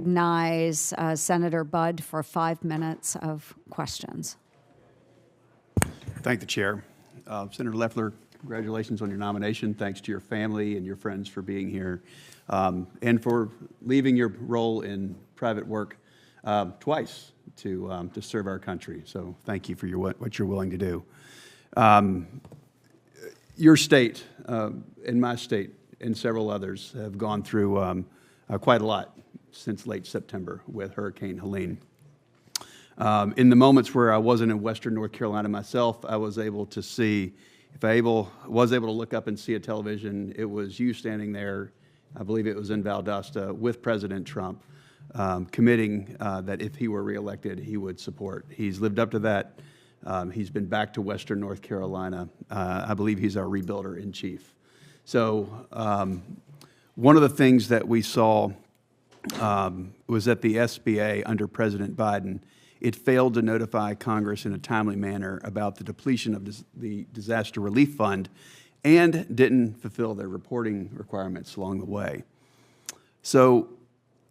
Recognize Senator Budd for 5 minutes of questions. Thank the chair. Senator Loeffler, congratulations on your nomination. Thanks to your family and your friends for being here and for leaving your role in private work twice to serve our country. So thank you for what you're willing to do. Your state and my state and several others have gone through quite a lot since late September with Hurricane Helene. In the moments where I wasn't in Western North Carolina myself, I was able to see, was able to look up and see a television, it was you standing there, I believe it was in Valdosta, with President Trump, committing that if he were reelected, he would support. He's lived up to that. He's been back to Western North Carolina. I believe he's our rebuilder in chief. So one of the things that we saw was that the SBA under President Biden, it failed to notify Congress in a timely manner about the depletion of the Disaster Relief Fund and didn't fulfill their reporting requirements along the way. So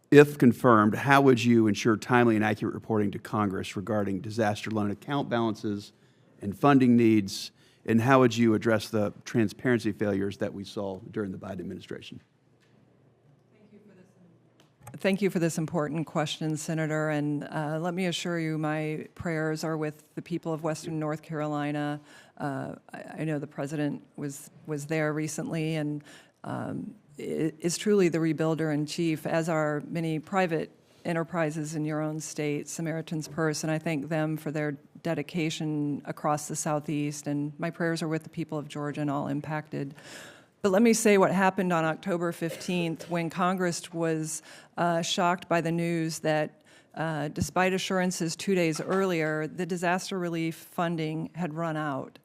if confirmed, how would you ensure timely and accurate reporting to Congress regarding disaster loan account balances and funding needs, and how would you address the transparency failures that we saw during the Biden administration? Thank you for this important question, Senator, and let me assure you my prayers are with the people of Western North Carolina. I know the President was there recently and is truly the rebuilder in chief, as are many private enterprises in your own state, Samaritan's Purse, and I thank them for their dedication across the Southeast, and my prayers are with the people of Georgia and all impacted. But let me say what happened on October 15th when Congress was shocked by the news that despite assurances 2 days earlier, the disaster relief funding had run out.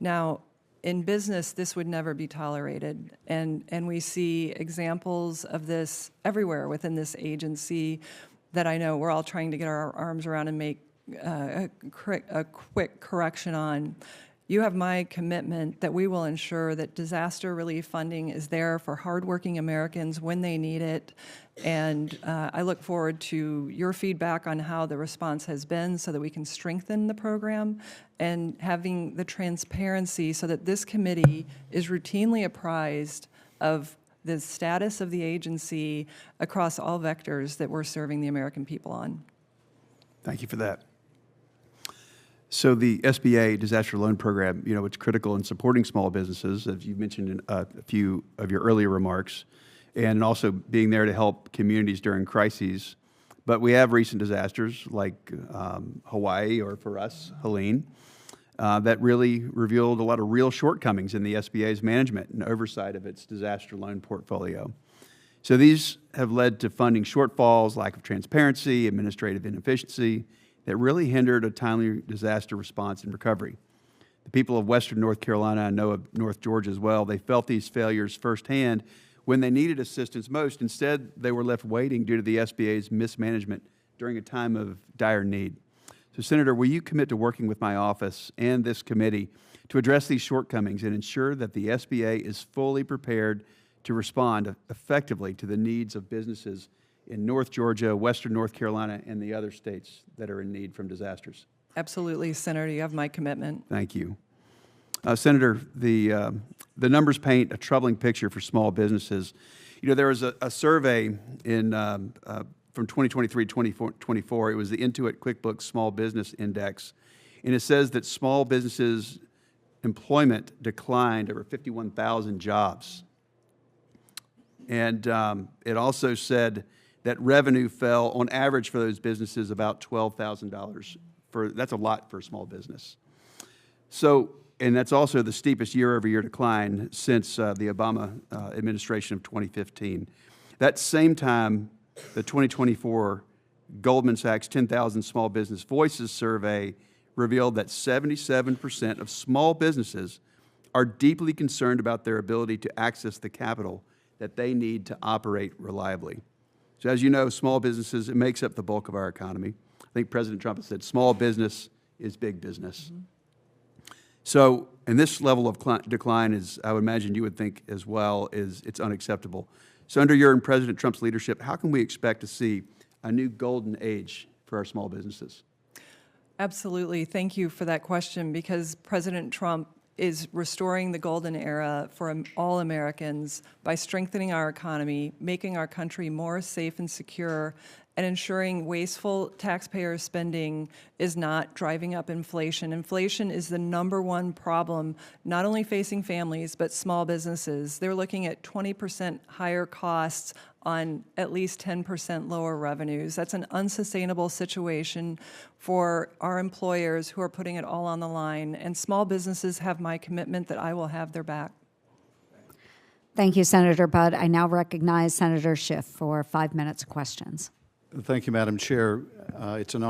Now, in business, this would never be tolerated, and we see examples of this everywhere within this agency that I know we're all trying to get our arms around and make a quick correction on. You have my commitment that we will ensure that disaster relief funding is there for hardworking Americans when they need it. And I look forward to your feedback on how the response has been so that we can strengthen the program and having the transparency so that this committee is routinely apprised of the status of the agency across all vectors that we're serving the American people on. Thank you for that. So the SBA Disaster Loan Program, it's critical in supporting small businesses, as you mentioned in a few of your earlier remarks, and also being there to help communities during crises. But we have recent disasters like Hawaii, or for us, Helene, that really revealed a lot of real shortcomings in the SBA's management and oversight of its disaster loan portfolio. So these have led to funding shortfalls, lack of transparency, administrative inefficiency, that really hindered a timely disaster response and recovery. The people of Western North Carolina, I know of North Georgia as well, they felt these failures firsthand when they needed assistance most. Instead, they were left waiting due to the SBA's mismanagement during a time of dire need. So, Senator, will you commit to working with my office and this committee to address these shortcomings and ensure that the SBA is fully prepared to respond effectively to the needs of businesses in North Georgia, Western North Carolina, and the other states that are in need from disasters? Absolutely, Senator. You have my commitment. Thank you. Senator, the numbers paint a troubling picture for small businesses. There was a survey in from 2023 to 2024. It was the Intuit QuickBooks Small Business Index, and it says that small businesses' employment declined over 51,000 jobs. And it also said that revenue fell on average for those businesses about $12,000. That's a lot for a small business. So, and that's also the steepest year-over-year decline since the Obama administration of 2015. That same time, the 2024 Goldman Sachs 10,000 Small Business Voices survey revealed that 77% of small businesses are deeply concerned about their ability to access the capital that they need to operate reliably. So as you know, small businesses, it makes up the bulk of our economy. I think President Trump has said small business is big business. Mm-hmm. So, and this level of decline is, I would imagine you would think as well, it's unacceptable. So under your and President Trump's leadership, how can we expect to see a new golden age for our small businesses? Absolutely. Thank you for that question, because President Trump is restoring the golden era for all Americans by strengthening our economy, making our country more safe and secure, and ensuring wasteful taxpayer spending is not driving up inflation. Inflation is the #1 problem, not only facing families, but small businesses. They're looking at 20% higher costs on at least 10% lower revenues. That's an unsustainable situation for our employers who are putting it all on the line. And small businesses have my commitment that I will have their back. Thank you, Senator Budd. I now recognize Senator Schiff for 5 minutes of questions. Thank you, Madam Chair. It's an